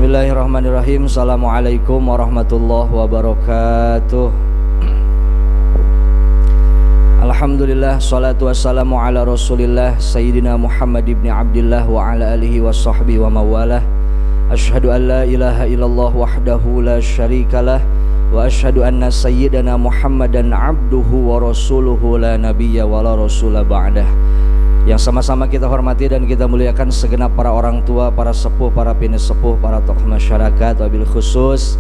Bismillahirrahmanirrahim. Assalamualaikum warahmatullahi wabarakatuh. Alhamdulillah, salatu wassalamu ala rasulillah Sayyidina Muhammad ibn Abdillah wa ala alihi wa sahbihi wa mawalah. Ashhadu an la ilaha illallah wahdahu la syarikalah wa ashhadu anna sayyidana Muhammadan abduhu wa rasuluhu la nabiyya wa la rasula ba'dah. Yang sama-sama kita hormati dan kita muliakan segenap para orang tua, para sepuh, para pinisepuh, para tokoh masyarakat, wabil khusus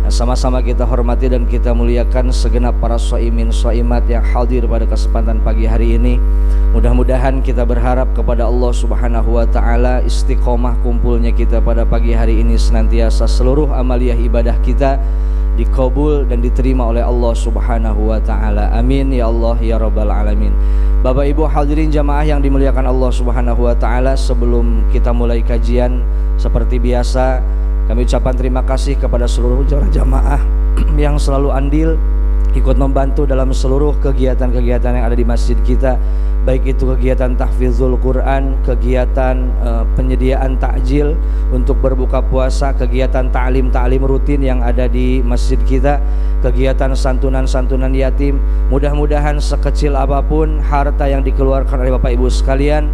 yang sama-sama kita hormati dan kita muliakan segenap para shaimin shaimat yang hadir pada kesempatan pagi hari ini. Mudah-mudahan kita berharap kepada Allah Subhanahu wa taala istiqomah kumpulnya kita pada pagi hari ini, senantiasa seluruh amaliyah ibadah kita dikabul dan diterima oleh Allah Subhanahu wa taala. Amin ya Allah ya rabbal alamin. Bapak Ibu hadirin jamaah yang dimuliakan Allah Subhanahu wa taala, sebelum kita mulai kajian seperti biasa kami ucapkan terima kasih kepada seluruh jamaah yang selalu andil ikut membantu dalam seluruh kegiatan-kegiatan yang ada di masjid kita, baik itu kegiatan tahfizul Quran, kegiatan penyediaan takjil untuk berbuka puasa, kegiatan ta'lim rutin yang ada di masjid kita, kegiatan santunan-santunan yatim. Mudah-mudahan sekecil apapun harta yang dikeluarkan oleh Bapak Ibu sekalian,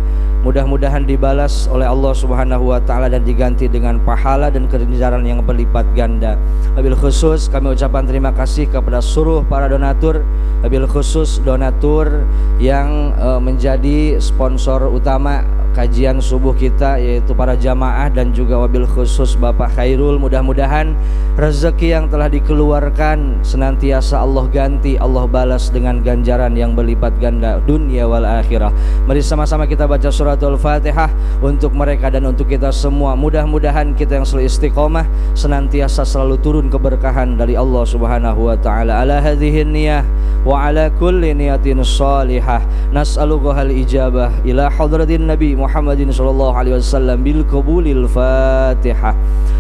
mudah-mudahan dibalas oleh Allah Subhanahu wa taala dan diganti dengan pahala dan kebenaran yang berlipat ganda. Wabil khusus kami ucapkan terima kasih kepada seluruh para donatur, wabil khusus donatur yang menjadi sponsor utama kajian subuh kita, yaitu para jamaah dan juga wabil khusus Bapak Khairul. Mudah-mudahan rezeki yang telah dikeluarkan senantiasa Allah ganti, Allah balas dengan ganjaran yang berlipat ganda dunia wal akhirah. Mari sama-sama kita baca suratul Fatihah untuk mereka dan untuk kita semua. Mudah-mudahan kita yang selalu istiqomah senantiasa selalu turun keberkahan dari Allah Subhanahu wa taala. Ala hadhihi niyah wa ala kulli niyatin salihah nas'aluka hal ijabah ila hadratin nabi Muhammadin sallallahu alaihi wasallam bil qabulil Fatihah.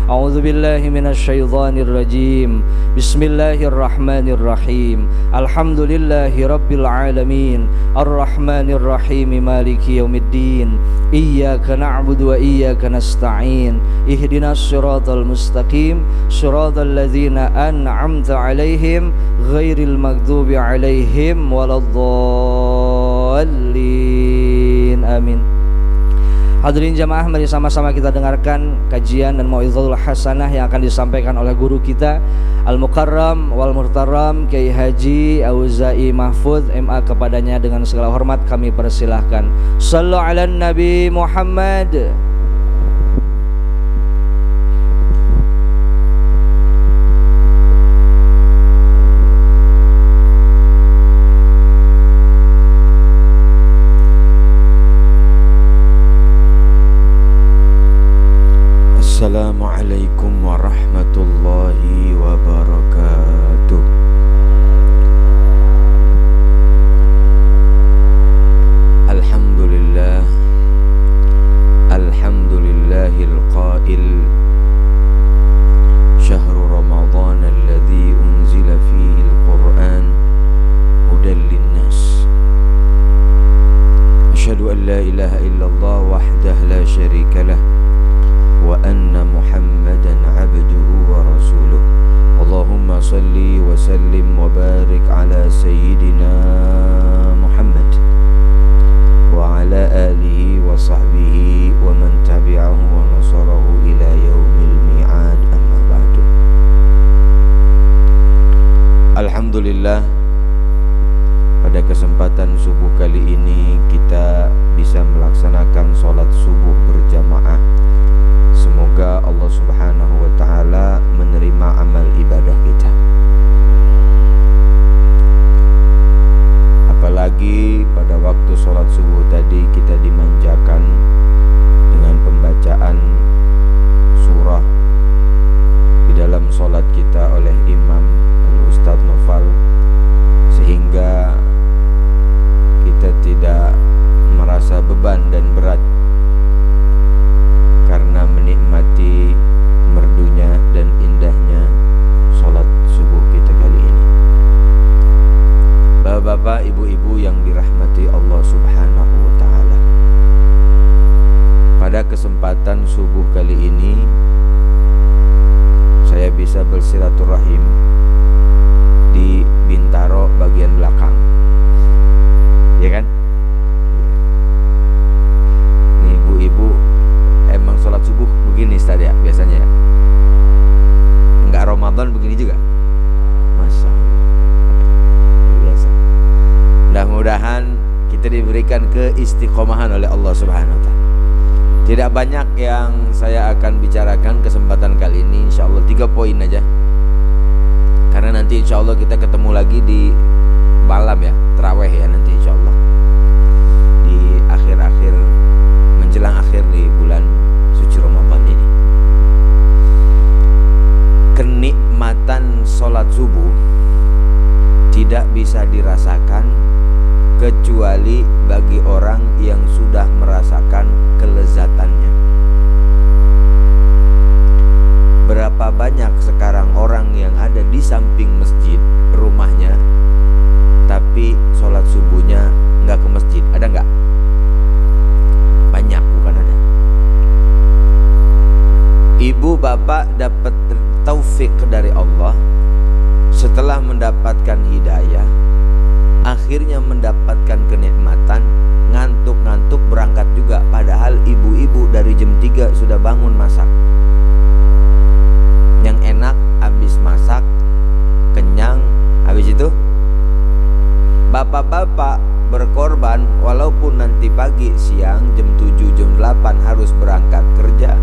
A'udzu billahi minasy syaithanir rajim. Bismillahirrahmanirrahim. Alhamdulillahi rabbil alamin. Arrahmanir rahim. Maliki yaumiddin. Iyyaka na'budu wa iyyaka nasta'in. Ihdinas siratal mustaqim. Siratal ladzina an'amta 'alaihim ghairil maghdubi 'alaihim waladdallin. Amin. Hadirin jamaah, mari sama-sama kita dengarkan kajian dan mau'izatul hasanah yang akan disampaikan oleh guru kita Al-Mukarram wal Muhtaram Kiai Haji Auza'i Mahfudz MA. Kepadanya dengan segala hormat kami persilahkan. Shallu 'alan Nabi Muhammad. Assalamualaikum warahmatullahi wabarakatuh. Alhamdulillah, alhamdulillahil qail syahru ramadhan alladhi unzila fihi al-Qur'an hudan linnas. Asyhadu an la ilaha illallah wahdahu la syarika lah wa anna Muhammadan abduhu wa rasuluh. Allahumma salli wa sallim wa barik ala sayyidina Muhammad wa ala alihi wa sahbihi wa man tabi'ahu wa nasarahu ila yaumil mi'ad, amma ba'du. Alhamdulillah, pada kesempatan subuh kali ini kita bisa melaksanakan sholat subuh berjamaah. Semoga Allah Subhanahu wa taala menerima amal ibadah kita. keistiqomahan oleh Allah Subhanahu wa taala. Tidak banyak yang saya akan bicarakan kesempatan kali ini, insyaallah 3 poin aja. Karena nanti insyaallah kita ketemu lagi di malam ya, tarawih ya nanti insyaallah. Di akhir-akhir menjelang akhir di bulan suci Ramadan ini. Kenikmatan sholat subuh tidak bisa dirasakan kecuali bagi orang yang sudah merasakan kelezatannya. Berapa banyak sekarang orang yang ada di samping masjid rumahnya, tapi sholat subuhnya nggak ke masjid? Ada nggak? Banyak, bukan ada. Ibu bapak dapat taufik dari Allah setelah mendapatkan hidayah, akhirnya mendapatkan kenikmatan, ngantuk-ngantuk berangkat juga, padahal ibu-ibu dari jam 3 sudah bangun masak. Yang enak habis masak, kenyang, habis itu bapak-bapak berkorban walaupun nanti pagi, siang, jam 7, jam 8 harus berangkat kerja,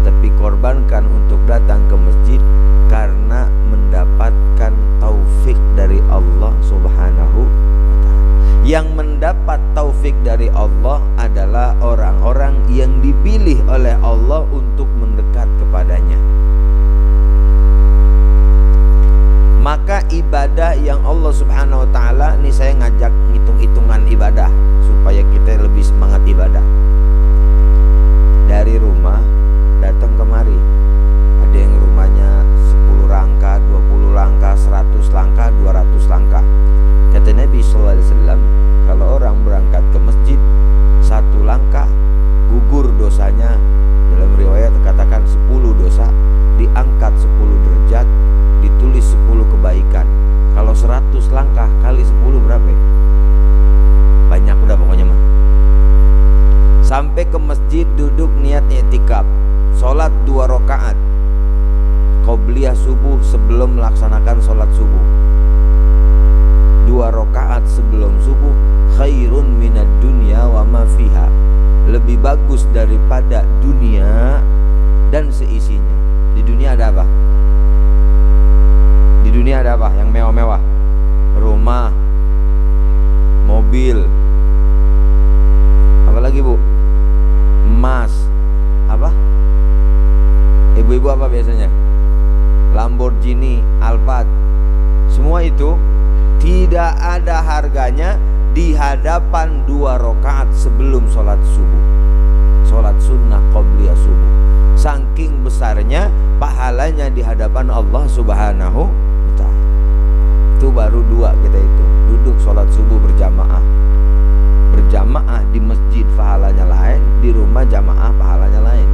tapi korbankan untuk datang ke masjid karena mendapatkan taufik dari Allah Subhanahu wa ta'ala. Yang mendapat taufik dari Allah adalah orang-orang yang dipilih oleh Allah untuk mendekat kepadanya. Maka ibadah yang Allah Subhanahu wa ta'ala, ini saya ngajak hitung-hitungan ibadah supaya kita lebih semangat ibadah. Dari rumah datang kemari, ada yang rumahnya 10 langkah, 20 langkah, 100 langkah, 200 langkah. Kata Nabi SAW, kalau orang berangkat ke masjid 1 langkah, gugur dosanya. Dalam riwayat katakan 10 dosa, diangkat 10 derajat, ditulis 10 kebaikan. Kalau 100 langkah kali 10 berapa? Banyak udah pokoknya mah. Sampai ke masjid, duduk niat i'tikaf, sholat 2 rakaat qobliyah subuh sebelum melaksanakan sholat subuh. 2 rakaat sebelum subuh khairun minad dunya wa ma fiha, lebih bagus daripada dunia dan seisinya. Di dunia ada apa? Di dunia ada apa yang mewah-mewah? Rumah, mobil, apalagi bu? Emas, apa? Ibu-ibu apa biasanya? Lamborghini, Alphard. Semua itu tidak ada harganya di hadapan 2 rakaat sebelum sholat subuh, sholat sunnah qobliyah subuh. Saking besarnya pahalanya di hadapan Allah Subhanahu wa ta'ala. Itu baru 2 kita itu. Duduk sholat subuh berjamaah. Berjamaah di masjid pahalanya lain, di rumah jamaah pahalanya lain.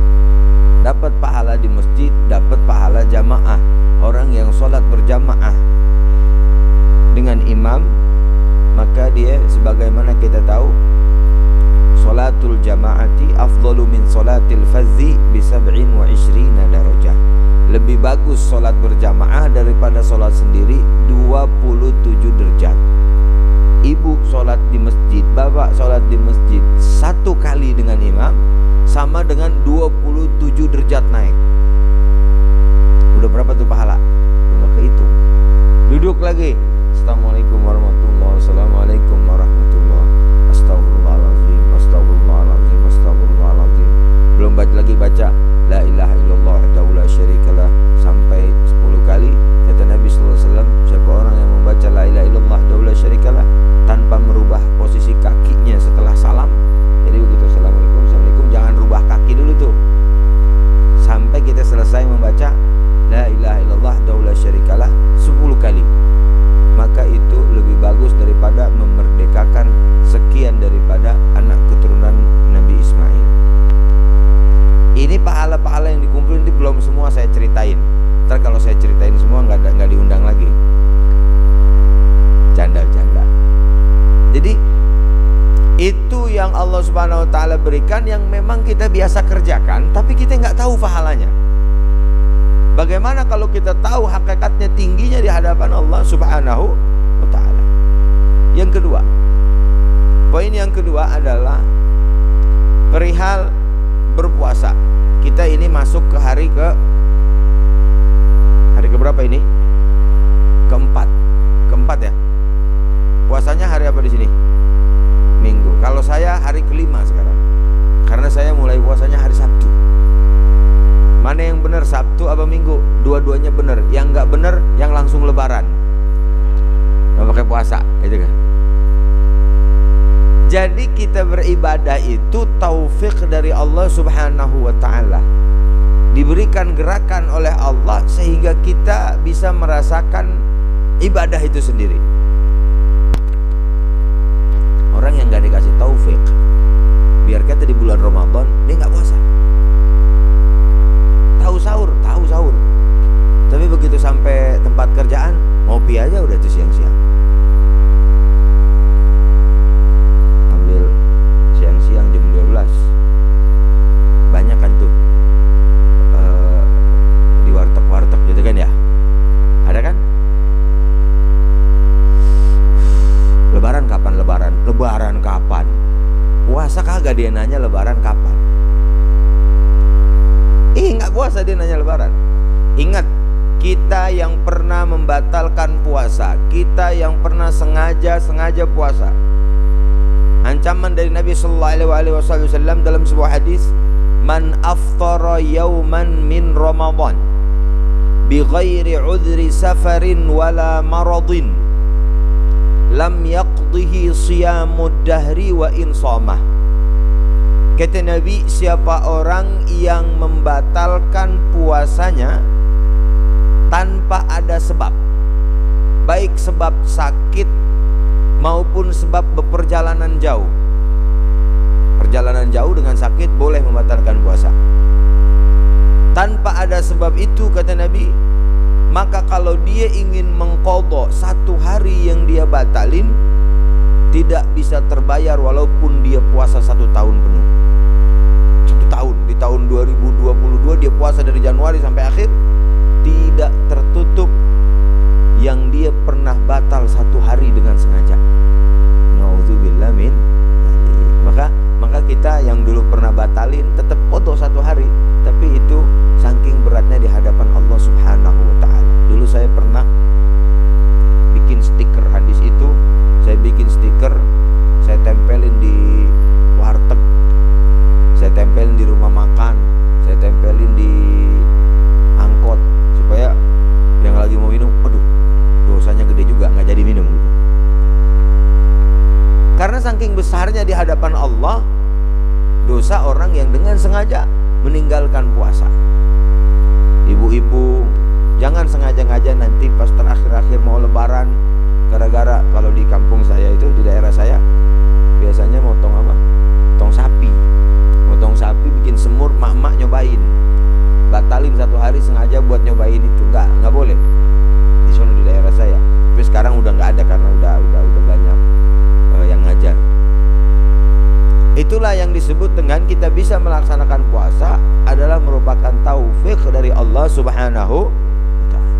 Dapat pahala di masjid, dapat pahala jamaah. Orang yang sholat berjamaah dengan imam, maka dia sebagaimana kita tahu, sholatul jamaati afdalu min sholatil fadzi bi 27 darajah. Lebih bagus sholat berjamaah daripada sholat sendiri 27 derajat. Ibu sholat di masjid, bapak sholat di masjid 1 kali dengan imam sama dengan 27 derajat naik. Udah berapa tuh pahala? Udah kehitung. Duduk lagi. Assalamualaikum warahmatullahi wabarakatuh. Assalamualaikum warahmatullahi wabarakatuh. Astagfirullahaladzim, astagfirullahaladzim, astagfirullahaladzim. Belum lagi baca la ilaha illallah wahdahu la syarikalah sampai 10 kali. Kata Nabi SAW, siapa orang yang membaca la ilaha illallah wahdahu la syarikalah tanpa merubah posisi kakinya setelah salam. Jadi begitu, assalamualaikum, assalamualaikum, jangan rubah kaki dulu tuh sampai kita selesai membaca la ilaha illallah wahdahu la syarikalah 10 kali. Maka itu lebih bagus daripada memerdekakan sekian daripada anak keturunan Nabi Ismail. Ini pahala-pahala yang dikumpulin itu belum semua saya ceritain. Ntar kalau saya ceritain semua nggak diundang lagi. Canda-canda. Jadi itu yang Allah Subhanahu wa ta'ala berikan, yang memang kita biasa kerjakan tapi kita nggak tahu pahalanya. Bagaimana kalau kita tahu hakikatnya tingginya di hadapan Allah Subhanahu wa ta'ala. Yang kedua, poin yang kedua adalah perihal berpuasa. Kita ini masuk ke hari keberapa ini? Keempat ya. Puasanya hari apa di sini? Minggu. Kalau saya hari kelima sekarang, karena saya mulai puasanya hari Sabtu. Mana yang benar, Sabtu apa Minggu? Dua-duanya benar. Yang nggak benar yang langsung Lebaran, nggak pakai puasa, gitu kan? Jadi kita beribadah itu taufik dari Allah Subhanahu wa ta'ala. Diberikan gerakan oleh Allah sehingga kita bisa merasakan ibadah itu sendiri. Orang yang gak dikasih taufik, biar kata di bulan Ramadan dia gak puasa. Tahu sahur, tapi begitu sampai tempat kerjaan ngopi aja udah tuh siang-siang. Siang jam 12 banyak kan tuh di warteg gitu kan ya, ada kan? Lebaran kapan? Puasa kagak dia nanya lebaran kapan? Nggak puasa dia nanya lebaran. Ingat, kita yang pernah membatalkan puasa, kita yang pernah sengaja puasa, ancaman dari Nabi sallallahu alaihi wasallam dalam sebuah hadis, man aftara yawman min Ramadan bi ghairi udhri safarin wala maradin lam yaqdihi siyamud dahri wa insomah. Kata Nabi, siapa orang yang membatalkan puasanya tanpa ada sebab, baik sebab sakit maupun sebab beperjalanan jauh. Perjalanan jauh dengan sakit boleh membatalkan puasa. Tanpa ada sebab itu, kata Nabi, maka kalau dia ingin mengqadha satu hari yang dia batalin, tidak bisa terbayar walaupun dia puasa 1 tahun penuh. 1 tahun, di tahun 2022 dia puasa dari Januari sampai akhir, tidak tertutup yang dia pernah batal 1 hari dengan sengaja. Nauzubillah min. Maka kita yang dulu pernah batalin tetap qadha 1 hari, tapi itu saking beratnya di hadapan Allah Subhanahu wa ta'ala. Dulu saya pernah bikin stiker hadis itu, saya bikin stiker, saya tempelin di warteg, saya tempelin di rumah makan, saya tempelin di angkot, supaya yang lagi mau minum, aduh dosanya gede juga, nggak jadi minum gitu. Karena saking besarnya di hadapan Allah dosa orang yang dengan sengaja meninggalkan puasa. Ibu-ibu jangan sengaja-ngaja nanti pas terakhir-akhir mau lebaran, gara-gara kalau di kampung saya itu, di daerah saya biasanya motong apa? Motong sapi bikin semur, mak-mak nyobain. Batalin 1 hari sengaja buat nyobain itu, nggak boleh. Di sana di daerah saya. Tapi sekarang udah nggak ada karena udah banyak yang ngajar. Itulah yang disebut dengan kita bisa melaksanakan puasa adalah merupakan taufik dari Allah Subhanahu wa ta'ala.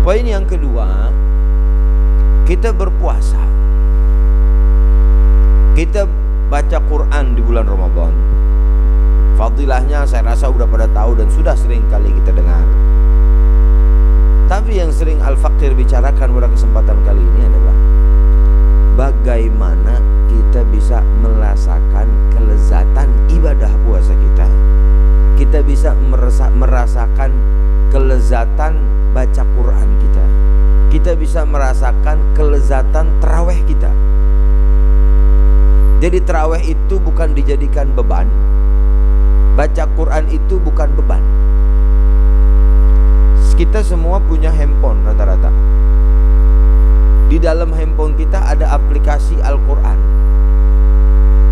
Poin yang kedua, kita berpuasa, kita baca Quran di bulan Ramadan. Fadilahnya saya rasa udah pada tahu dan sudah sering kali kita dengar. Tapi yang sering Al-Fakir bicarakan pada kesempatan kali ini adalah bagaimana kita bisa merasakan kelezatan ibadah puasa kita. Kita bisa merasakan kelezatan baca Quran kita. Kita bisa merasakan kelezatan tarawih kita. Jadi tarawih itu bukan dijadikan beban, baca Quran itu bukan beban. Kita semua punya handphone rata-rata. Di dalam handphone kita ada aplikasi Al-Quran.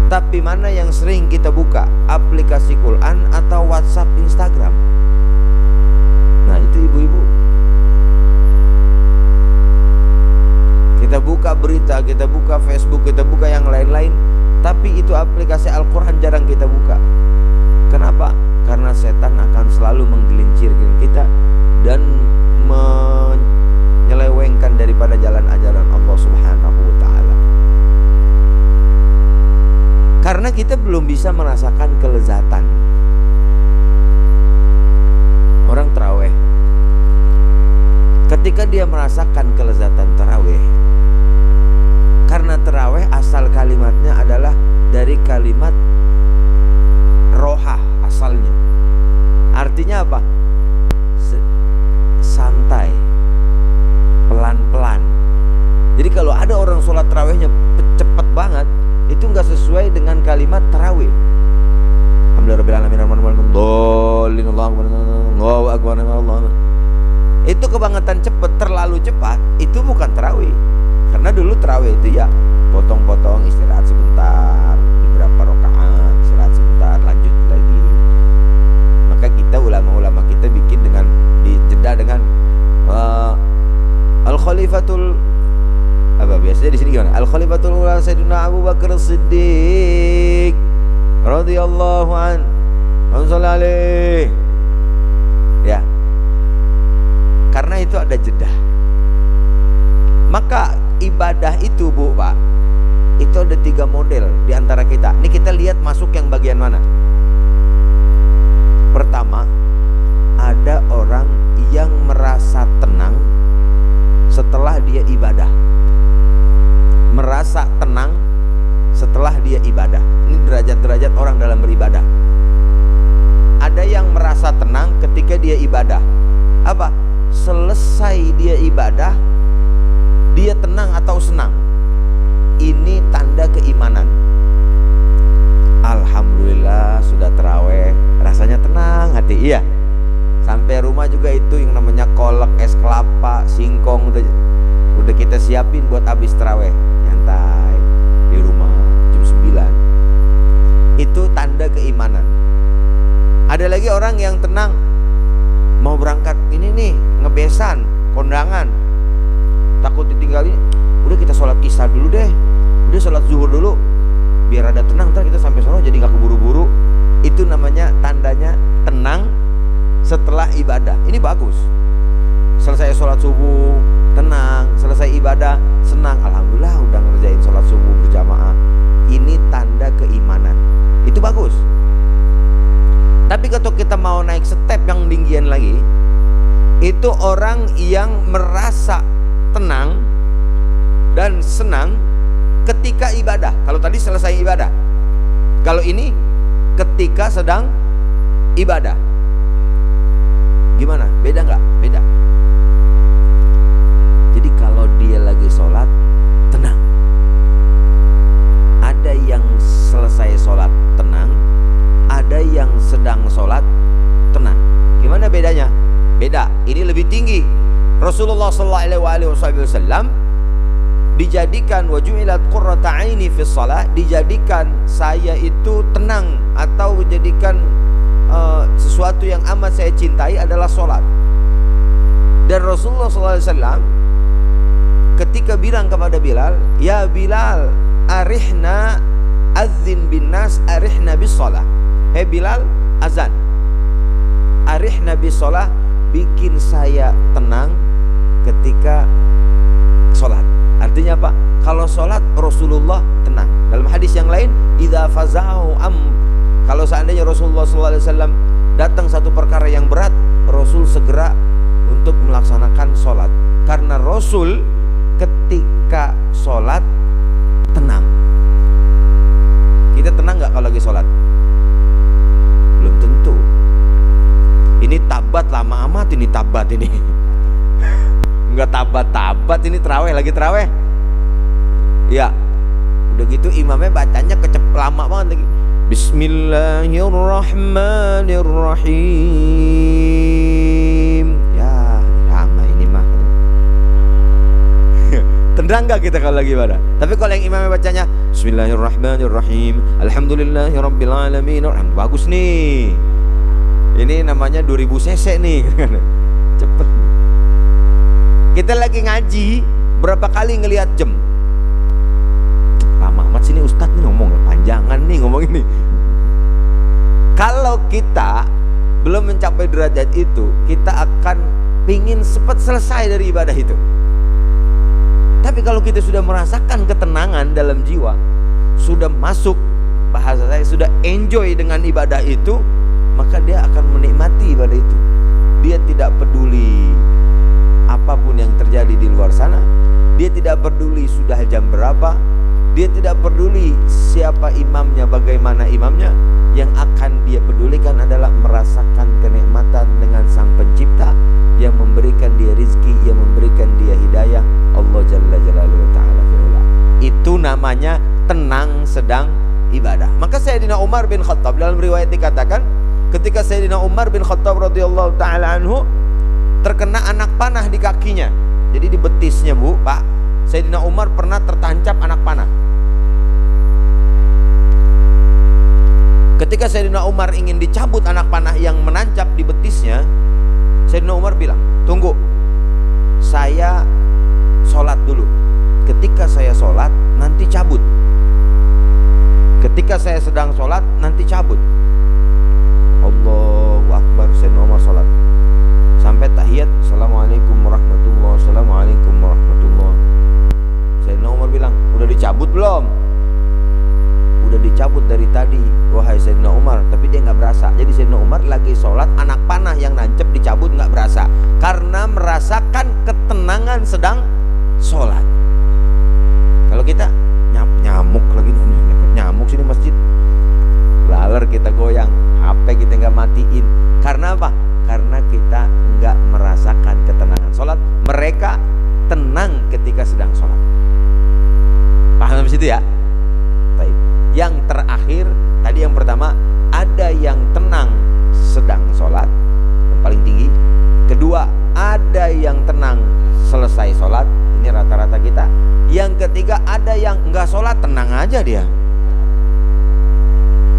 Tapi mana yang sering kita buka? Aplikasi Quran atau WhatsApp, Instagram? Nah itu ibu-ibu. Kita buka berita, kita buka Facebook, kita buka yang lain-lain, tapi itu aplikasi Al-Quran jarang kita buka. Kenapa? Karena setan akan selalu menggelincirkan kita dan menyelewengkan daripada jalan ajaran Allah Subhanahu wa ta'ala. bisa merasakan kelezatan. Orang tarawih, ketika dia merasakan kelezatan tarawih, karena tarawih asal kalimatnya adalah dari kalimat roha asalnya. Artinya apa? Santai, pelan-pelan. Jadi kalau ada orang sholat tarawihnya cepat banget, itu nggak sesuai dengan kalimat tarawih. Itu kebangetan cepat, terlalu cepat, itu bukan tarawih. Karena dulu tarawih itu ya potong-potong, istirahat sebentar, beberapa rakaat, istirahat sebentar, lanjut lagi. Maka kita ulama-ulama kita bikin dengan dijeda dengan al-khalifatul apa biasanya di sini gimana? Al-khalifatul ula Sayyidina Abu Bakar Siddiq radhiyallahu an. Alaihi. Ya. Karena itu ada jeda. Maka ibadah itu, Bu, Pak, itu ada 3 model di antara kita. Ini kita lihat masuk yang bagian mana. Pertama, ada orang yang merasa tenang setelah dia ibadah. Merasa tenang setelah dia ibadah. Ini derajat-derajat orang dalam beribadah. Ada yang merasa tenang ketika dia ibadah. Apa? Selesai dia ibadah, dia tenang atau senang. Ini tanda keimanan. Alhamdulillah sudah taraweh, rasanya tenang hati. Iya. Sampai rumah juga itu yang namanya kolak, es kelapa, singkong udah kita siapin buat habis taraweh. Nyantai di rumah jam 9. Itu tanda keimanan. Ada lagi orang yang tenang, mau berangkat ini nih, ngebesan, kondangan, takut ditinggalin. Udah kita sholat isya dulu deh, udah sholat zuhur dulu, biar ada tenang, ntar kita sampai sono jadi nggak keburu-buru. Itu namanya tandanya tenang setelah ibadah. Ini bagus. Selesai sholat subuh tenang, selesai ibadah senang, alhamdulillah udah ngerjain sholat subuh berjamaah. Ini tanda keimanan. Itu bagus. Tapi kalau kita mau naik step yang tinggian lagi, itu orang yang merasa tenang dan senang ketika ibadah. Kalau tadi selesai ibadah, kalau ini ketika sedang ibadah. Gimana? Beda nggak? Beda. Jadi kalau dia lagi sholat tenang, ada yang selesai sholat tenang, ada yang sedang sholat tenang. Gimana bedanya? Beda. Ini lebih tinggi. Rasulullah SAW dijadikan waju'ilat qurrata aini fi shalah, dijadikan saya itu tenang atau dijadikan sesuatu yang amat saya cintai adalah sholat. Dan Rasulullah SAW ketika bilang kepada Bilal, ya Bilal, arihna adzin bin nas arihna bis shalah. Hei Bilal, azan, arihna bis shalah, bikin saya tenang ketika sholat. Artinya apa? Kalau sholat Rasulullah tenang. Dalam hadis yang lain, idza fazahu kalau seandainya Rasulullah SAW datang satu perkara yang berat, Rasul segera untuk melaksanakan sholat. Karena Rasul ketika sholat tenang. Kita tenang nggak kalau lagi sholat? Belum tentu. Ini tabat lama amat, ini tabat ini. Nggak tabat-tabat, ini terawih, lagi terawih. Ya, udah gitu imamnya bacanya lama banget lagi. Bismillahirrahmanirrahim. Ya, lama ini mah. Tenang gak kita kalau lagi ibadah? Tapi kalau yang imamnya bacanya Bismillahirrahmanirrahim, Alhamdulillahirabbil alamin, bagus nih. Ini namanya 2000 cc nih. Cepet. Kita lagi ngaji, berapa kali ngelihat jam? Lama amat sini Ustadz nih ngomong, panjangan nih ngomong ini. Kalau kita belum mencapai derajat itu, kita akan pingin cepat selesai dari ibadah itu. Tapi kalau kita sudah merasakan ketenangan dalam jiwa, sudah masuk bahasa saya sudah enjoy dengan ibadah itu, maka dia akan menikmati ibadah itu. Dia tidak peduli apapun yang terjadi di luar sana. Dia tidak peduli sudah jam berapa. Dia tidak peduli siapa imamnya, bagaimana imamnya. Yang akan dia pedulikan adalah merasakan kenikmatan dengan Sang Pencipta yang memberikan dia rizki, yang memberikan dia hidayah, Allah Jalla Jalaluhu Ta'ala fi'ula. Itu namanya tenang sedang ibadah. Maka Sayyidina Umar bin Khattab, dalam riwayat dikatakan, ketika Sayyidina Umar bin Khattab radhiyallahu ta'ala anhu terkena anak panah di kakinya, jadi di betisnya, Bu, Pak, Sayyidina Umar pernah tertancap anak panah. Ketika Sayyidina Umar ingin dicabut anak panah yang menancap di betisnya, Sayyidina Umar bilang, tunggu, saya sholat dulu. Ketika saya sholat, nanti cabut. Ketika saya sedang sholat, nanti cabut. Allahu Akbar. Sayyidina Umar sholat sampai tahiyat, Assalamualaikum warahmatullahi wabarakatuh, Assalamualaikum warahmatullahi wabarakatuh. Sayyidina Umar bilang, udah dicabut belum? Udah dicabut dari tadi, wahai Sayyidina Umar. Tapi dia nggak berasa. Jadi Sayyidina Umar lagi sholat, anak panah yang nancep dicabut nggak berasa, karena merasakan ketenangan sedang sholat. Kalau kita nyamuk lagi, nyamuk sini masjid, laler kita goyang, HP kita nggak matiin. Karena apa? Karena kita nggak merasakan ketenangan sholat. Mereka tenang ketika sedang sholat. Paham sampai situ ya? Baik. Yang terakhir, tadi yang pertama, ada yang tenang sedang sholat, yang paling tinggi. Kedua, ada yang tenang selesai sholat, ini rata-rata kita. Yang ketiga, ada yang enggak sholat, tenang aja dia.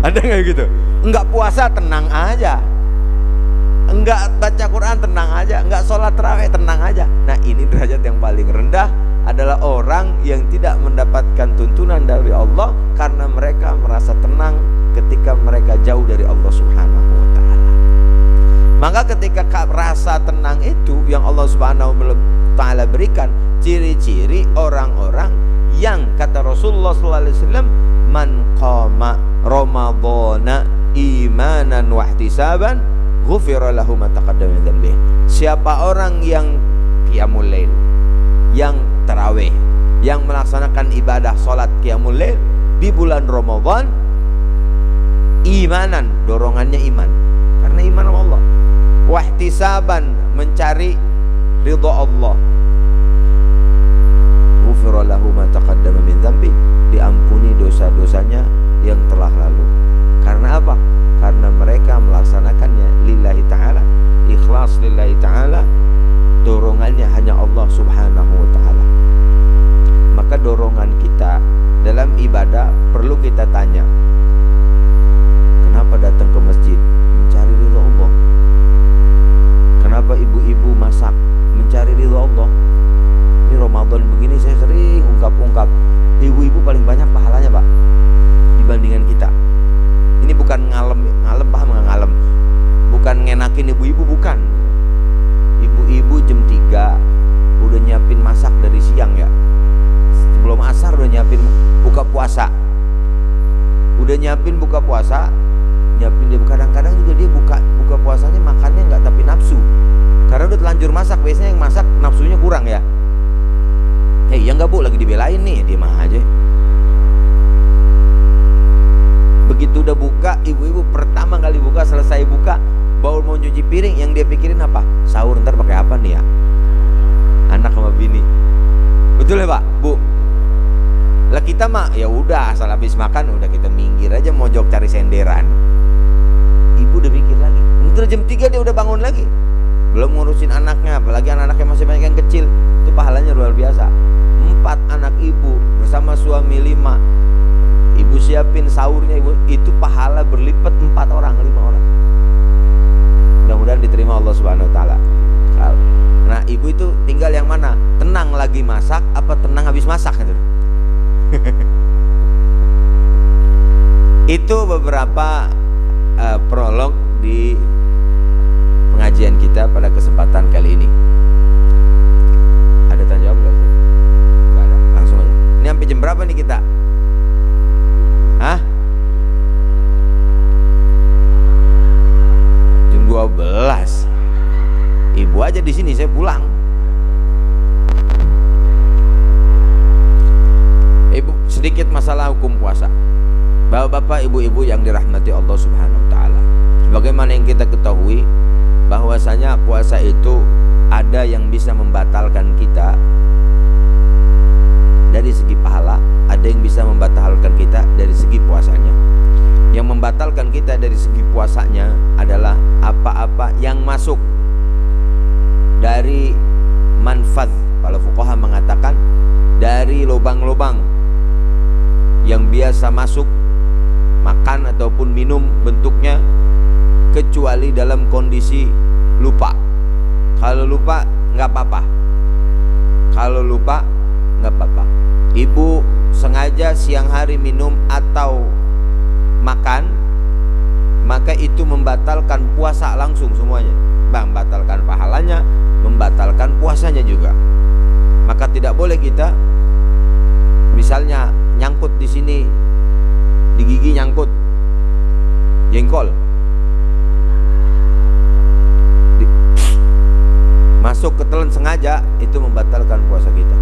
Ada nggak gitu? Enggak puasa, tenang aja. Enggak baca Quran, tenang aja. Enggak sholat tarawih, tenang aja. Nah, ini derajat yang paling rendah adalah orang yang tidak mendapatkan tuntunan dari Allah, karena mereka merasa tenang ketika mereka jauh dari Allah Subhanahu wa Ta'ala. Maka ketika rasa tenang itu yang Allah Subhanahu wa Ta'ala berikan, ciri-ciri orang-orang yang kata Rasulullah SAW, man qama ramadhana imanan wa ihtisaban ghufira lahu ma taqaddama min dhanbihi. Siapa orang yang qiyamul lail, yang tarawih, yang melaksanakan ibadah salat qiyamul lail di bulan Ramadan, imanan, dorongannya iman, karena iman sama Allah, wahtisaban, mencari ridha Allah, ghufira lahu ma taqaddama min dhanbi, diampuni dosa-dosanya yang telah lalu. Karena apa? Karena mereka melaksanakannya lillahi ta'ala, ikhlas lillahi ta'ala, dorongannya hanya Allah Subhanahu wa Ta'ala. Maka dorongan kita dalam ibadah perlu kita tanya, kenapa datang ke masjid? Mencari ridha Allah. Kenapa ibu-ibu masak? Mencari ridha Allah. Ini Ramadan begini saya sering ungkap-ungkap, ibu-ibu paling banyak pahalanya, Pak, dibandingkan kita. Ini bukan ngalem paham nggak ngalem? Bukan ngenakin ibu-ibu, bukan. Ibu-ibu jam 3 udah nyiapin masak dari siang ya. Sebelum asar udah nyiapin buka puasa. Udah nyiapin buka puasa, nyiapin dia. Kadang-kadang juga dia buka puasanya makannya nggak tapi nafsu. Karena udah telanjur masak, biasanya yang masak nafsunya kurang ya. Ya nggak Bu, lagi dibelain nih, dia mah aja. Begitu udah buka, ibu-ibu pertama kali buka, selesai buka, baru mau nyuci piring, yang dia pikirin apa? Sahur ntar pakai apa nih ya? Anak sama bini. Betul ya Pak, Bu? Lah kita mah ya udah, asal habis makan udah kita minggir aja mojok cari senderan. Ibu udah mikir lagi. Ntar jam 3 dia udah bangun lagi. Belum ngurusin anaknya, apalagi anak-anaknya masih banyak yang kecil. Itu pahalanya luar biasa. 4 anak ibu bersama suami 5. Ibu siapin sahurnya, ibu itu pahala berlipat 4 orang, 5 orang. Mudah-mudahan diterima Allah Subhanahu wa Ta'ala. Nah, ibu itu tinggal yang mana? Tenang lagi masak apa tenang habis masak gitu. Itu beberapa prolog di pengajian kita pada kesempatan kali ini. Ada tanya jawab nggak? Nggak ada, langsung aja. Ini sampai jam berapa nih kita? Hah? 12. Ibu aja di sini, saya pulang. Ibu, sedikit masalah hukum puasa. Bapak-bapak, ibu-ibu yang dirahmati Allah Subhanahu wa taala. Bagaimana yang kita ketahui bahwasanya puasa itu ada yang bisa membatalkan kita dari segi pahala, ada yang bisa membatalkan kita dari segi puasanya. Yang membatalkan kita dari segi puasanya adalah apa-apa yang masuk dari manfad. Kalau fuqaha mengatakan dari lubang-lubang yang biasa masuk makan ataupun minum bentuknya, kecuali dalam kondisi lupa. Kalau lupa nggak apa-apa. Kalau lupa nggak apa-apa. Ibu sengaja siang hari minum atau makan, maka itu membatalkan puasa langsung semuanya. Membatalkan pahalanya, membatalkan puasanya juga. Maka tidak boleh kita misalnya nyangkut di sini, di gigi nyangkut jengkol, masuk ke telan sengaja, itu membatalkan puasa kita.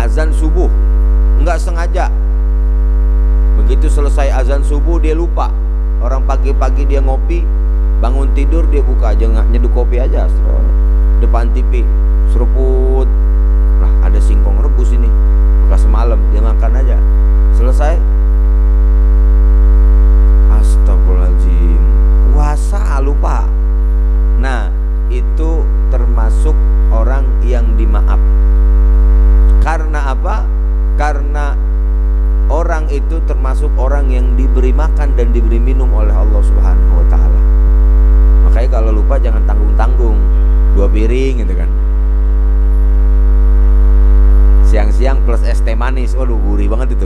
Azan subuh nggak sengaja, begitu selesai azan subuh dia lupa. Orang pagi-pagi dia ngopi, bangun tidur dia buka aja nyeduh kopi aja, depan TV seruput, lah ada singkong rebus ini bekas semalam, dia makan aja, selesai, astagfirullahaladzim, puasa lupa. Nah, itu termasuk orang yang dimaaf. Karena apa? Karena orang itu termasuk orang yang diberi makan dan diberi minum oleh Allah Subhanahu wa taala. Makanya kalau lupa jangan tanggung-tanggung, 2 piring gitu kan. Siang-siang plus es teh manis, waduh gurih banget itu.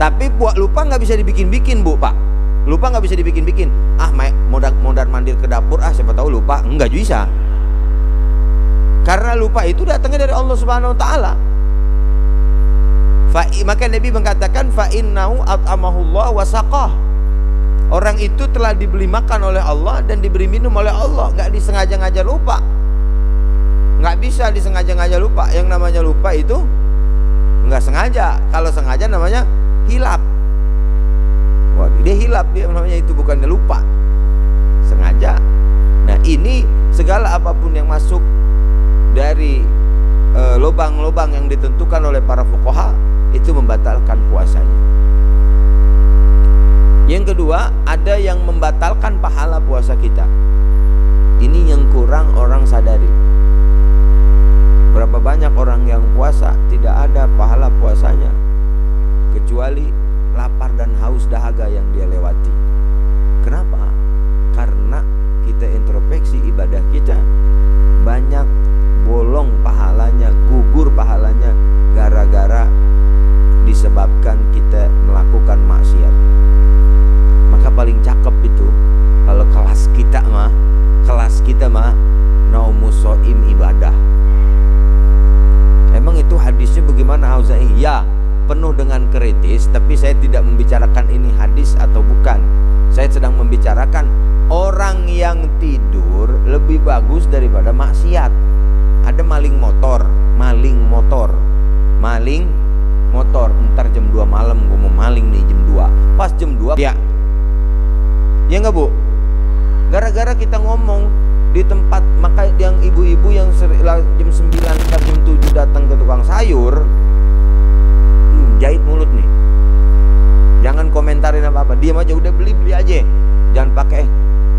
Tapi lupa nggak bisa dibikin-bikin, Bu, Pak. Lupa nggak bisa dibikin-bikin. Ah, modar mandir ke dapur, siapa tahu lupa. Enggak bisa. Karena lupa itu datangnya dari Allah Subhanahu wa taala. Maka Nabi mengatakan fa innahu at'amahullah wa saqah. Orang itu telah diberi makan oleh Allah dan diberi minum oleh Allah. Nggak disengaja-ngaja lupa. Nggak bisa disengaja-ngaja lupa. Yang namanya lupa itu nggak sengaja. Kalau sengaja namanya hilap. Wah, dia hilap, dia namanya itu bukannya lupa, sengaja. Nah, ini segala apapun yang masuk dari lubang-lubang yang ditentukan oleh para fuqaha itu membatalkan puasanya. Yang kedua, ada yang membatalkan pahala puasa kita. Ini yang kurang orang sadari. Berapa banyak orang yang puasa tidak ada pahala puasanya, kecuali lapar dan haus dahaga yang dia lewati. Kenapa? Karena kita introspeksi ibadah kita, banyak bolong pahalanya, gugur pahalanya gara-gara disebabkan kita melakukan maksiat. Maka paling cakep itu kalau kelas kita mah naumus shaim ibadah. Emang itu hadisnya bagaimana, Auza'i? Ya, penuh dengan kritis, tapi saya tidak membicarakan ini hadis atau bukan. Saya sedang membicarakan orang yang tidur lebih bagus daripada maksiat. Ada maling motor, ntar jam 2 malam gue mau maling nih, jam 2. Pas jam 2 ya enggak, Bu? Gara-gara kita ngomong di tempat, maka yang ibu-ibu yang jam 9 jam 7 datang ke tukang sayur, jahit mulut nih. Jangan komentarin apa-apa, diam aja, udah beli aja. Jangan pakai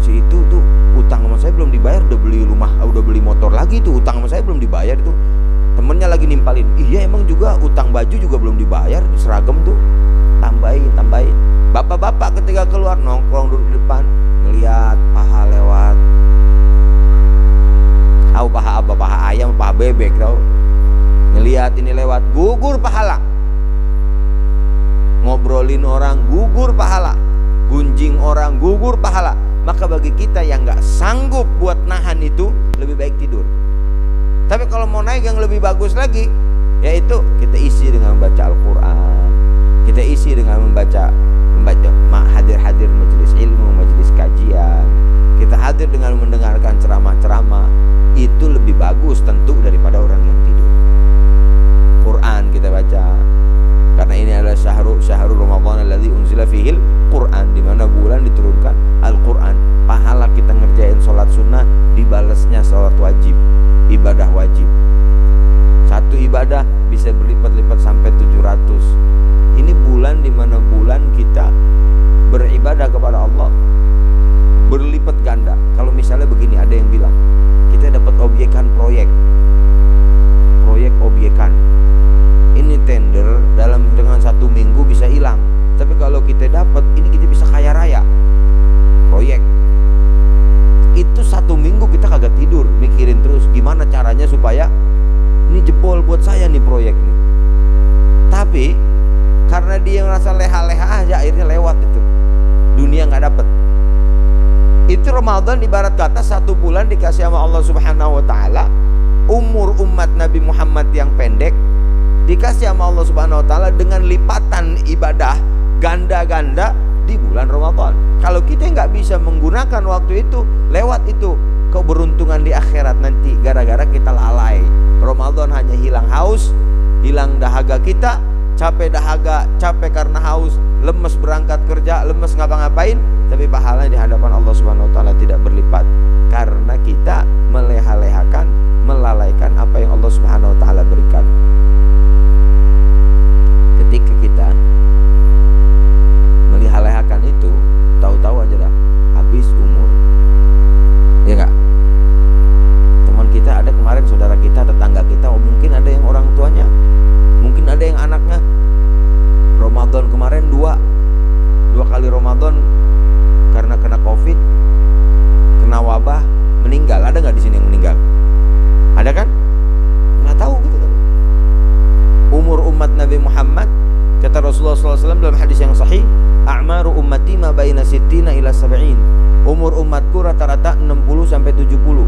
si itu tuh utang sama saya belum dibayar, udah beli rumah, udah beli motor lagi tuh, utang sama saya belum dibayar tuh. Temennya lagi nimpalin, iya emang juga utang baju juga belum dibayar, seragam tuh tambahin. Bapak-bapak ketika keluar nongkrong duduk di depan, ngeliat paha lewat. Tahu paha apa? Paha ayam, paha bebek, tahu? Ngeliat ini lewat, gugur pahala. Ngobrolin orang, gugur pahala. Gunjing orang, gugur pahala. Maka bagi kita yang nggak sanggup buat nahan itu, lebih baik tidur. Tapi kalau mau naik yang lebih bagus lagi, yaitu kita isi dengan membaca Al-Quran, kita isi dengan membaca hadir-hadir majelis ilmu, majelis Itu Ramadan ibarat kata 1 bulan dikasih sama Allah Subhanahu wa taala. Umur umat Nabi Muhammad yang pendek dikasih sama Allah Subhanahu wa taala dengan lipatan ibadah ganda-ganda di bulan Ramadan. Kalau kita nggak bisa menggunakan waktu itu, lewat itu keberuntungan di akhirat nanti gara-gara kita lalai. Ramadan hanya hilang haus, hilang dahaga kita, capek dahaga, capek karena haus, lemes berangkat kerja, lemes ngapa-ngapain, tapi pahalanya di hadapan Allah Subhanahu wa taala tidak berlipat karena kita meleha-lehakan, melalaikan apa yang Allah Subhanahu wa taala berikan. Ketika kita meleha-lehakan itu, tahu-tahu aja dah habis umur. Ya enggak? Teman kita ada kemarin, saudara kita, tetangga kita, mungkin ada yang orang tuanya, mungkin ada yang anaknya Ramadan kemarin dua kali Ramadan karena kena Covid, kena wabah, meninggal. Ada nggak di sini yang meninggal? Ada kan? Nggak tahu gitu kan. Umur umat Nabi Muhammad, kata Rasulullah SAW dalam hadis yang sahih, a'maru ummati ma baina sittina ila sab'in. Umur umatku rata-rata 60 sampai 70.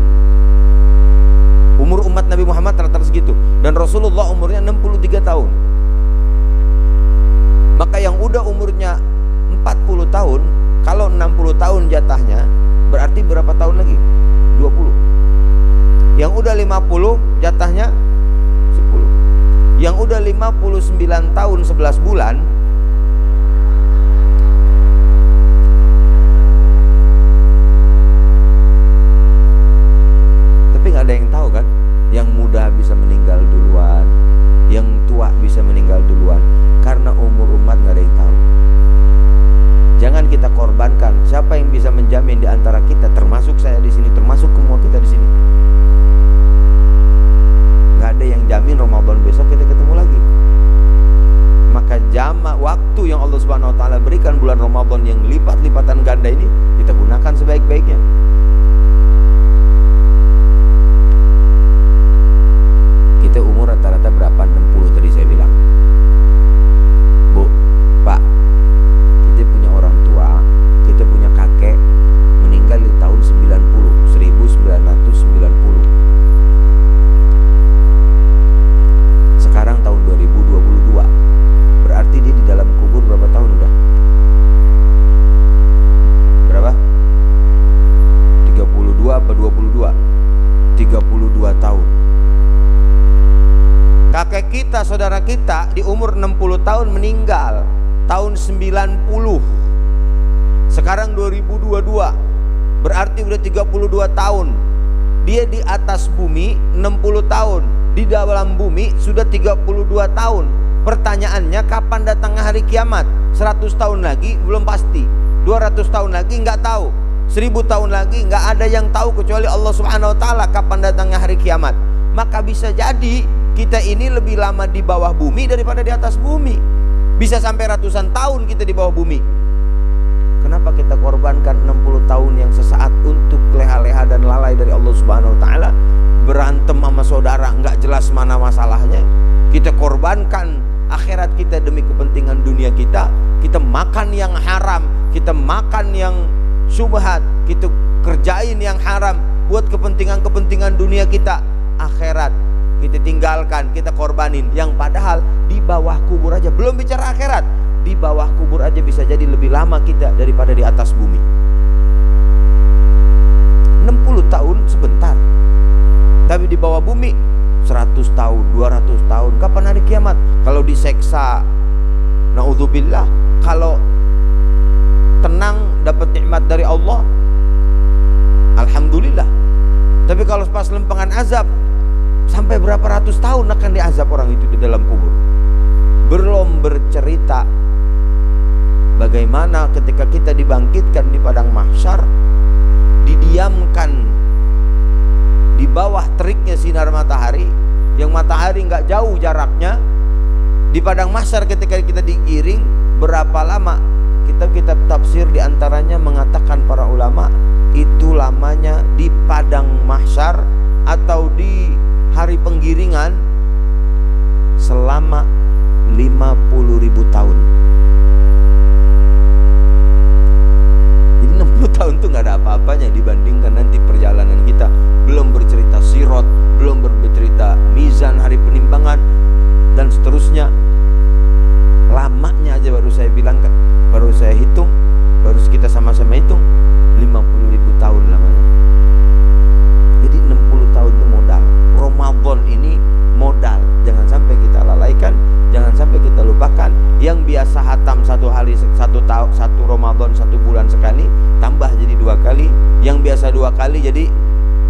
Umur umat Nabi Muhammad rata-rata segitu. Dan Rasulullah umurnya 63 tahun. Maka yang udah umurnya 40 tahun, kalau 60 tahun jatahnya, berarti berapa tahun lagi? 20. Yang udah 50 jatahnya 10. Yang udah 59 tahun 11 bulan, tapi nggak ada yang tahu kan? Yang muda bisa meninggal duluan, yang tua bisa meninggal duluan, karena umur umat nggak ada yang tahu. Jangan kita korbankan. Siapa yang bisa menjamin di antara kita, termasuk saya di sini, termasuk semua kita di sini, nggak ada yang jamin Ramadan besok kita ketemu lagi. Maka jamak waktu yang Allah Subhanahu wa taala berikan bulan Ramadan yang lipat-lipatan ganda ini, kita gunakan sebaik-baiknya. Kita umur rata-rata berapa? 60 tadi saya bilang. Bu, Pak, kita punya orang tua, kita punya kakek meninggal di tahun 1990. Sekarang tahun 2022. Berarti dia di dalam kubur berapa tahun udah? Berapa? 32 apa 22? 32 tahun. Kakek kita, saudara kita di umur 60 tahun meninggal tahun 90. Sekarang 2022. Berarti udah 32 tahun. Dia di atas bumi 60 tahun. Di dalam bumi sudah 32 tahun. Pertanyaannya, kapan datangnya hari kiamat? 100 tahun lagi belum pasti. 200 tahun lagi nggak tahu. 1000 tahun lagi nggak ada yang tahu kecuali Allah Subhanahu wa taala kapan datangnya hari kiamat. Maka bisa jadi kita ini lebih lama di bawah bumi daripada di atas bumi. Bisa sampai ratusan tahun kita di bawah bumi. Kenapa kita korbankan 60 tahun yang sesaat untuk leha-leha dan lalai dari Allah Subhanahu wa taala? Berantem sama saudara nggak jelas mana masalahnya. Kita korbankan akhirat kita demi kepentingan dunia kita. Kita makan yang haram, kita makan yang syubhat, kita kerjain yang haram buat kepentingan-kepentingan dunia kita. Akhirat kita tinggalkan, kita korbanin, yang padahal di bawah kubur aja, belum bicara akhirat, di bawah kubur aja bisa jadi lebih lama kita daripada di atas bumi. 60 tahun sebentar, tapi di bawah bumi 100 tahun, 200 tahun. Kapan hari kiamat? Kalau diseksa, naudzubillah. Kalau tenang dapat nikmat dari Allah, alhamdulillah. Tapi kalau pas lempengan azab, sampai berapa ratus tahun akan diazab orang itu di dalam kubur. Belum bercerita bagaimana ketika kita dibangkitkan di padang mahsyar, didiamkan di bawah teriknya sinar matahari, yang matahari nggak jauh jaraknya. Di padang mahsyar ketika kita digiring, berapa lama? Kitab-kitab tafsir diantaranya mengatakan para ulama, itu lamanya di padang mahsyar atau di hari penggiringan selama 50.000 tahun. Jadi 60 tahun itu nggak ada apa-apanya dibandingkan nanti perjalanan kita. Belum bercerita sirot, belum bercerita mizan hari penimbangan dan seterusnya. Lamanya aja baru saya bilang, baru saya hitung, baru kita sama-sama hitung 50.000 tahun lamanya. Jadi 60 tahun itu modal. Ramadan ini modal, jangan sampai kita lalaikan, jangan sampai kita lupakan. Yang biasa hatam satu Ramadan 1 bulan sekali, tambah jadi 2 kali. Yang biasa 2 kali jadi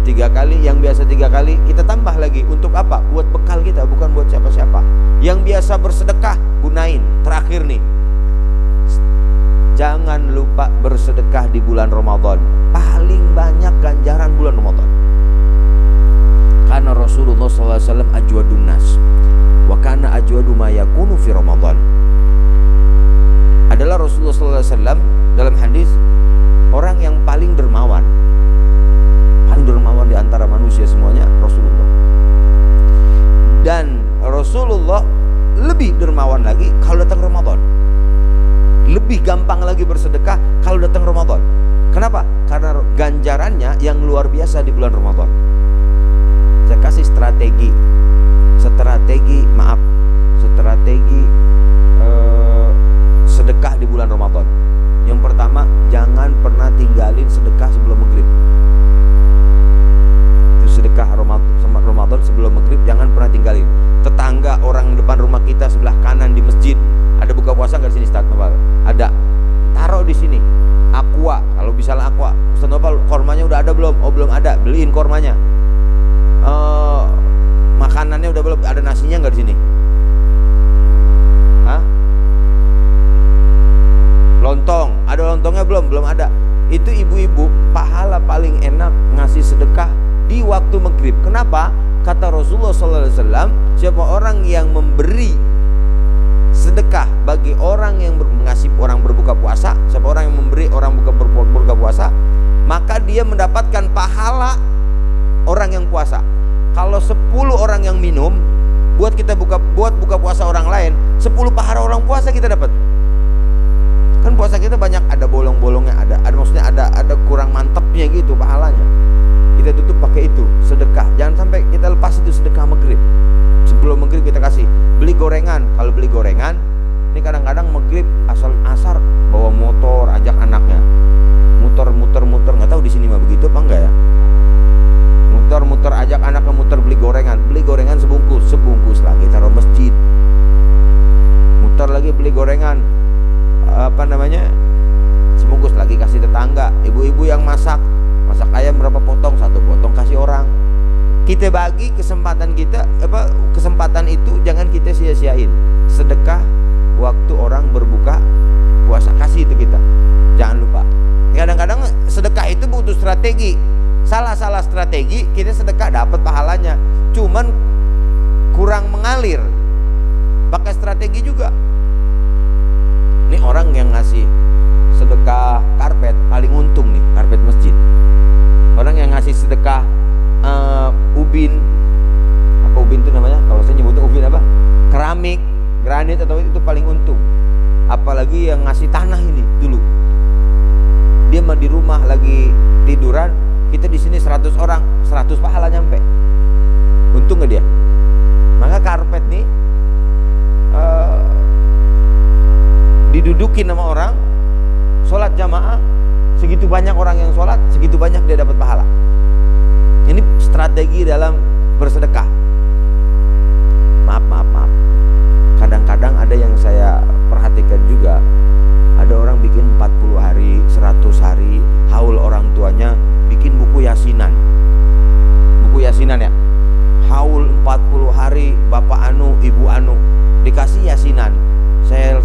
3 kali. Yang biasa 3 kali kita tambah lagi. Untuk apa? Buat bekal kita, bukan buat siapa-siapa. Yang biasa bersedekah, gunain. Terakhir nih, jangan lupa bersedekah di bulan Ramadan. Paling banyak ganjaran bulan Ramadan. Karena Rasulullah SAW ajwadun nas, wa kana ajwadu ma yakunu fi Ramadan. Adalah Rasulullah SAW dalam hadis orang yang paling dermawan di antara manusia semuanya, Rasulullah. Dan Rasulullah lebih dermawan lagi kalau datang Ramadan. Lebih gampang lagi bersedekah kalau datang Ramadan. Kenapa? Karena ganjarannya yang luar biasa di bulan Ramadan. Saya kasih strategi sedekah di bulan Ramadan. Yang pertama, jangan pernah tinggalin sedekah sebelum maghrib. Itu sedekah Ramadan sebelum maghrib, jangan pernah tinggalin. Tetangga orang depan rumah kita sebelah kanan di masjid ada buka puasa nggak di sini, Ustaz Nopal? Ada. Taruh di sini. Aqua, kalau bisa lah aqua. Ustaz Nopal, kormanya udah ada belum? Oh belum ada, beliin kormanya. Makanannya udah belum? Ada nasinya nggak di sini? Hah? Lontong, ada lontongnya belum? Belum ada. Itu ibu-ibu pahala paling enak ngasih sedekah di waktu maghrib. Kenapa? Kata Rasulullah SAW, siapa orang yang memberi sedekah bagi orang yang ngasih orang berbuka puasa, siapa orang yang memberi orang berbuka puasa, maka dia mendapatkan pahala orang yang puasa. Kalau 10 orang yang minum, buat buka puasa orang lain, 10 pahala orang puasa kita dapat. Kan puasa kita banyak ada bolong-bolongnya, ada maksudnya ada kurang mantepnya gitu pahalanya. Kita tutup pakai itu sedekah. Jangan sampai kita lepas itu sedekah maghrib. Sebelum maghrib kita kasih. Beli gorengan. Kalau beli gorengan, ini kadang-kadang maghrib asar bawa motor, ajak anaknya muter, nggak tahu di sini mah begitu apa enggak ya. Muter ajak anaknya muter beli gorengan sebungkus lagi taruh masjid. Muter lagi beli gorengan sebungkus lagi kasih tetangga. Ibu-ibu yang masak ayam berapa potong, 1 potong kasih orang. Kita bagi kesempatan itu jangan kita sia-siain. Sedekah waktu orang berbuka puasa, kasih itu kita, jangan lupa. Kadang-kadang sedekah itu butuh strategi. Salah strategi kita sedekah dapat pahalanya, cuman kurang mengalir. Pakai strategi juga. Ini orang yang ngasih sedekah karpet paling untung nih, karpet masjid. Orang yang ngasih sedekah ubin itu namanya, kalau saya nyebutnya ubin apa? Keramik, granit atau itu paling untung. Apalagi yang ngasih tanah ini dulu. Dia mah di rumah lagi tiduran, kita di sini 100 orang, 100 pahala nyampe. Untung nggak dia? Maka karpet nih didudukin sama orang, sholat jamaah, segitu banyak orang yang sholat, segitu banyak dia dapat pahala. Ini strategi dalam bersedekah. Maaf. Kadang-kadang ada yang saya perhatikan juga, ada orang bikin 40 hari, 100 hari, haul orang tuanya, bikin buku yasinan. Buku yasinan ya. Haul 40 hari, Bapak Anu, Ibu Anu, dikasih yasinan. Saya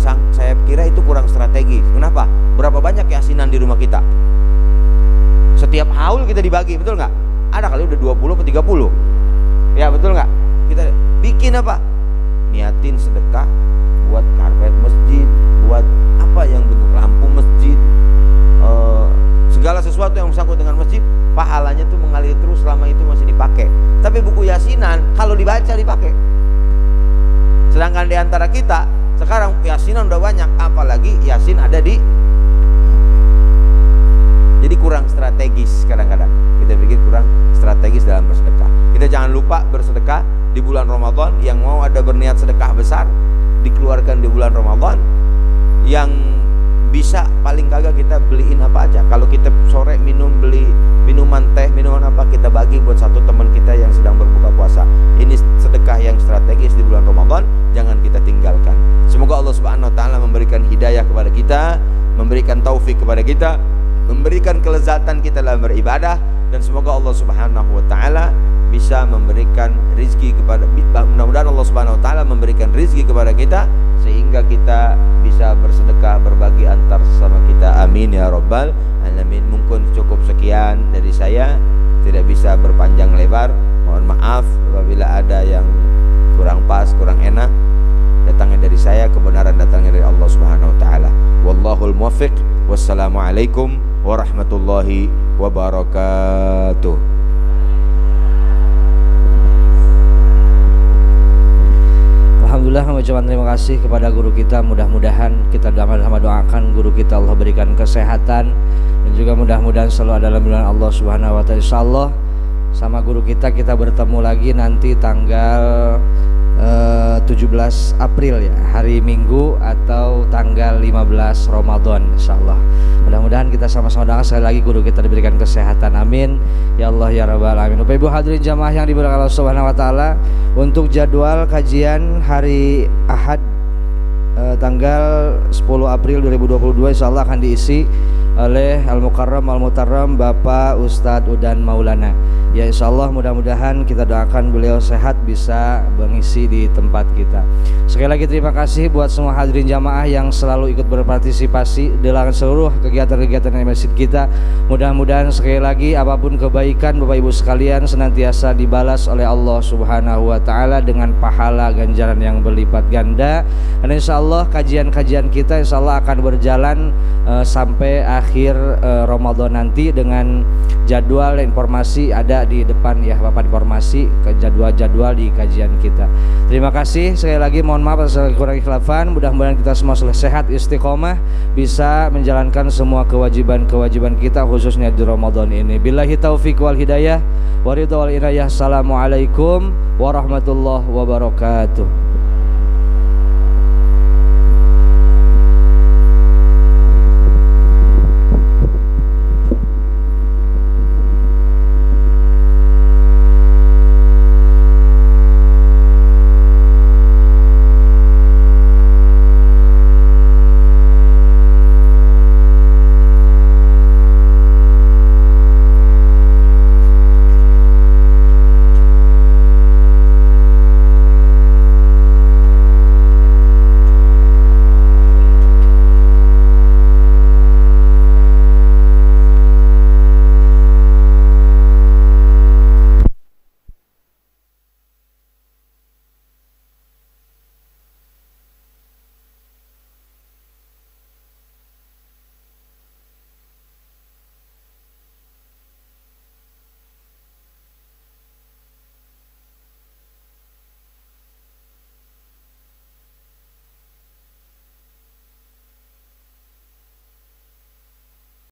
kira itu kurang strategi. Kenapa? Berapa banyak yasinan di rumah kita? Setiap haul kita dibagi, betul nggak? Ada kali udah 20 atau 30. Ya betul nggak? Kita bikin apa? Niatin sedekah buat karpet masjid, buat apa yang bentuk lampu masjid, segala sesuatu yang bersangkut dengan masjid, pahalanya tuh mengalir terus selama itu masih dipakai. Tapi buku yasinan kalau dibaca dipakai. Sedangkan di antara kita sekarang yasinan udah banyak, apalagi yasin ada di. Jadi kurang strategis kadang-kadang. Kita pikir kurang strategis dalam bersedekah. Kita jangan lupa bersedekah di bulan Ramadan. Yang mau ada berniat sedekah besar dikeluarkan di bulan Ramadan. Yang bisa paling kagak kita beliin apa aja. Kalau kita sore beli minuman teh, minuman apa, kita bagi buat satu teman kita yang sedang berbuka puasa. Ini sedekah yang strategis di bulan Ramadan, jangan kita tinggalkan. Semoga Allah Subhanahu wa taala memberikan hidayah kepada kita, memberikan taufik kepada kita, memberikan kelezatan kita dalam beribadah, dan semoga Allah Subhanahu wa taala bisa memberikan rizki kepada, mudah-mudahan Allah Subhanahu wa taala memberikan rizki kepada kita sehingga kita bisa bersedekah, berbagi antar sesama kita. Amin ya rabbal alamin. Mungkin cukup sekian dari saya, tidak bisa berpanjang lebar. Mohon maaf apabila ada yang kurang pas, kurang enak. Datangnya dari saya, kebenaran datangnya dari Allah Subhanahu wa taala. Wallahul muwaffiq. Wassalamualaikum warahmatullahi wabarakatuh. Alhamdulillah, mengucapkan terima kasih kepada guru kita. Mudah-mudahan kita sama-sama doakan guru kita Allah berikan kesehatan, dan juga mudah-mudahan selalu ada dalam lindungan Allah Subhanahu wa taala. Insyaallah sama guru kita bertemu lagi nanti tanggal 17 April ya, hari Minggu atau tanggal 15 Ramadan insyaallah. Mudah-mudahan kita sama-sama doakan sekali lagi guru kita diberikan kesehatan. Amin ya Allah ya rabbal alamin. Bapak Ibu hadirin jamaah yang diberkahi Allah Subhanahu wa taala, untuk jadwal kajian hari Ahad tanggal 10 April 2022 insyaallah akan diisi oleh Al-Mukarram Al-Mutarram Bapak Ustadz Udan Maulana. Ya insyaallah mudah-mudahan kita doakan beliau sehat bisa mengisi di tempat kita. Sekali lagi terima kasih buat semua hadirin jamaah yang selalu ikut berpartisipasi dalam seluruh kegiatan-kegiatan di masjid kita. Mudah-mudahan sekali lagi apapun kebaikan Bapak Ibu sekalian senantiasa dibalas oleh Allah Subhanahu wa taala dengan pahala ganjaran yang berlipat ganda. Dan insyaallah kajian-kajian kita insyaallah akan berjalan sampai akhir Ramadan nanti dengan jadwal informasi ada di depan ya Bapak, informasi ke jadwal-jadwal di kajian kita. Terima kasih sekali lagi, mohon maaf atas kurang khilafan. Mudah-mudahan kita semua sehat istiqomah bisa menjalankan semua kewajiban-kewajiban kita khususnya di Ramadan ini. Billahi taufik wal hidayah wa ridha wal inayah. Assalamualaikum warahmatullahi wabarakatuh.